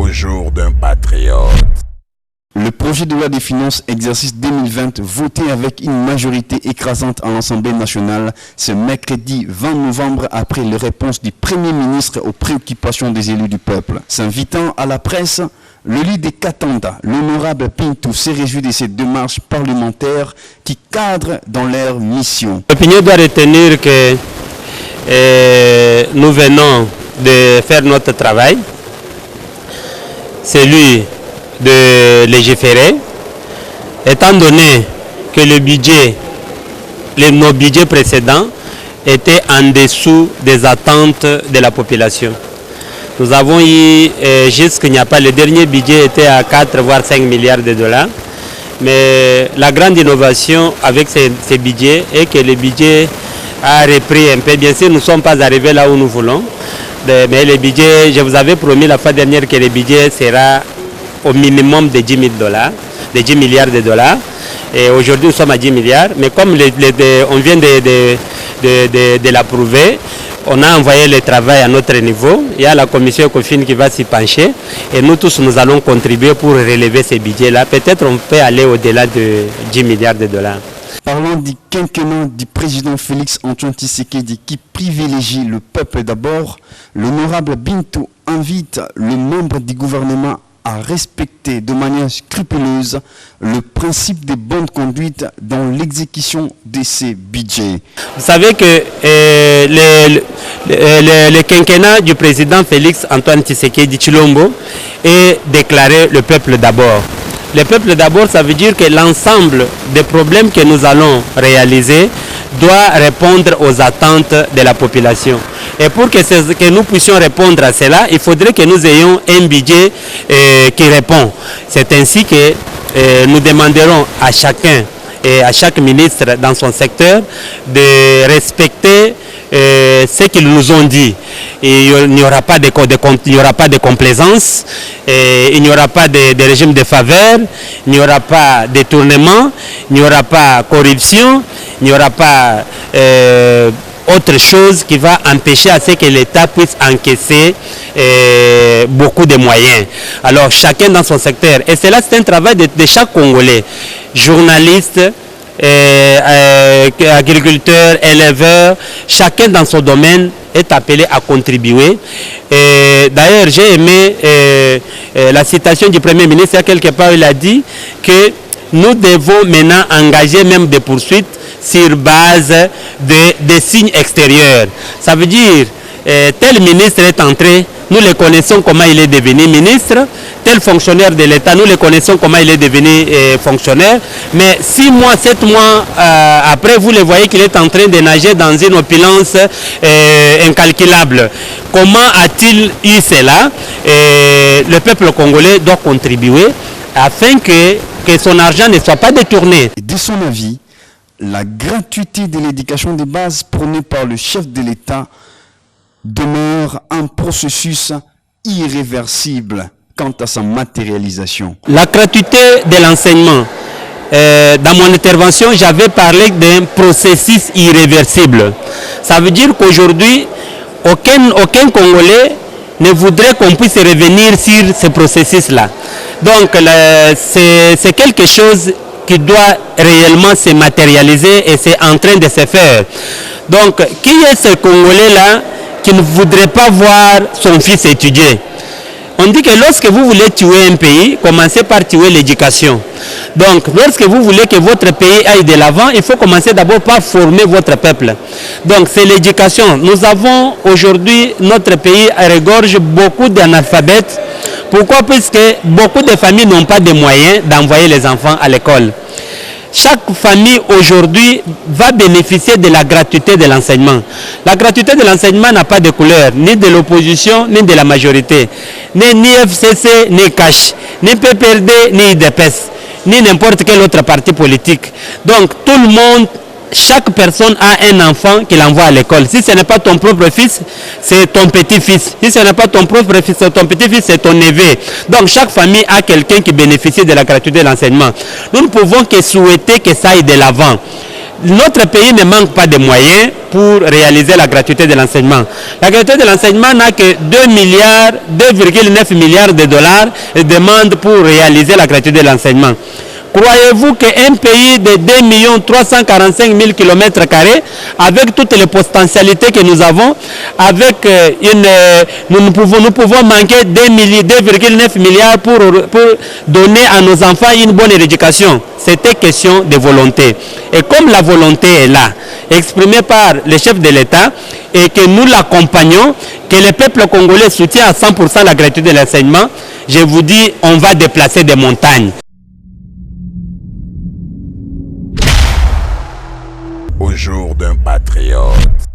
toujours d'un patriote. Le projet de loi des finances exercice 2020 voté avec une majorité écrasante à l'Assemblée nationale ce mercredi 20 novembre après les réponses du Premier ministre aux préoccupations des élus du peuple. S'invitant à la presse, le leader des Katanda, l'honorable Pintou, s'est réjoui de ces démarches parlementaires qui cadrent dans leur mission. L'opinion doit retenir que nous venons de faire notre travail, celui de légiférer, étant donné que le budget, nos budgets précédents étaient en dessous des attentes de la population. Nous avons eu, jusqu'il n'y a pas, le dernier budget était à 4 voire 5 milliards de dollars. Mais la grande innovation avec ces budgets est que le budget a repris un peu. Bien sûr, nous ne sommes pas arrivés là où nous voulons. Mais le budget, je vous avais promis la fois dernière que le budget sera au minimum de 10 000 dollars, de 10 milliards de dollars. Et aujourd'hui, nous sommes à 10 milliards. Mais comme on vient de l'approuver, on a envoyé le travail à notre niveau. Il y a la commission Ecofin qui va s'y pencher. Et nous tous, nous allons contribuer pour relever ces budgets-là. Peut-être on peut aller au-delà de 10 milliards de dollars. Parlons du quinquennat du président Félix Antoine Tshisekedi qui privilégie le peuple d'abord. L'honorable Bintou invite le membre du gouvernement à respecter de manière scrupuleuse le principe de bonne conduite dans l'exécution de ces budgets. Vous savez que le quinquennat du président Félix Antoine Tshisekedi Tshilombo est déclaré le peuple d'abord. Le peuple d'abord, ça veut dire que l'ensemble des problèmes que nous allons réaliser doit répondre aux attentes de la population. Et pour que nous puissions répondre à cela, il faudrait que nous ayons un budget qui répond. C'est ainsi que nous demanderons à chacun et à chaque ministre dans son secteur de respecter ce qu'ils nous ont dit. Et il n'y aura pas de complaisance, il n'y aura pas de régime de faveur, il n'y aura pas de détournement, il n'y aura pas de corruption, il n'y aura pas autre chose qui va empêcher à ce que l'État puisse encaisser beaucoup de moyens. Alors chacun dans son secteur. Et cela, c'est un travail de chaque Congolais, journaliste, agriculteurs, éleveurs, chacun dans son domaine est appelé à contribuer. D'ailleurs, j'ai aimé la citation du Premier ministre, quelque part il a dit que nous devons maintenant engager même des poursuites sur base des signes extérieurs. Ça veut dire, tel ministre est entré, nous le connaissons comment il est devenu ministre, tel fonctionnaire de l'État, nous le connaissons comment il est devenu fonctionnaire, mais 6 mois, 7 mois après, vous le voyez qu'il est en train de nager dans une opulence incalculable. Comment a-t-il eu cela? Le peuple congolais doit contribuer afin que son argent ne soit pas détourné. De son avis, la gratuité de l'éducation de base prônée par le chef de l'État demeure un processus irréversible quant à sa matérialisation. La gratuité de l'enseignement. Dans mon intervention, j'avais parlé d'un processus irréversible. Ça veut dire qu'aujourd'hui, aucun Congolais ne voudrait qu'on puisse revenir sur ce processus-là. Donc, c'est quelque chose qui doit réellement se matérialiser et c'est en train de se faire. Donc, qui est ce Congolais-là qui ne voudrait pas voir son fils étudier? On dit que lorsque vous voulez tuer un pays, commencez par tuer l'éducation. Donc, lorsque vous voulez que votre pays aille de l'avant, il faut commencer d'abord par former votre peuple. Donc, c'est l'éducation. Nous avons aujourd'hui, notre pays regorge beaucoup d'analphabètes. Pourquoi? Puisque beaucoup de familles n'ont pas de moyens d'envoyer les enfants à l'école. Chaque famille aujourd'hui va bénéficier de la gratuité de l'enseignement. La gratuité de l'enseignement n'a pas de couleur, ni de l'opposition, ni de la majorité. Ni FCC, ni CACH, ni PPRD, ni IDPS, ni n'importe quel autre parti politique. Donc tout le monde, chaque personne a un enfant qu'il envoie à l'école. Si ce n'est pas ton propre fils, c'est ton petit-fils. Si ce n'est pas ton propre fils, c'est ton petit-fils, c'est ton neveu. Donc chaque famille a quelqu'un qui bénéficie de la gratuité de l'enseignement. Nous ne pouvons que souhaiter que ça aille de l'avant. notre pays ne manque pas de moyens pour réaliser la gratuité de l'enseignement. La gratuité de l'enseignement n'a que 2,9 milliards de dollars de demande pour réaliser la gratuité de l'enseignement. Croyez-vous qu'un pays de 2 345 000 km², avec toutes les potentialités que nous avons, avec nous pouvons manquer 2,9 milliards pour donner à nos enfants une bonne éducation? C'était question de volonté. Et comme la volonté est là, exprimée par le chef de l'État, et que nous l'accompagnons, que le peuple congolais soutient à 100% la gratuité de l'enseignement, je vous dis, on va déplacer des montagnes. Au jour d'un patriote.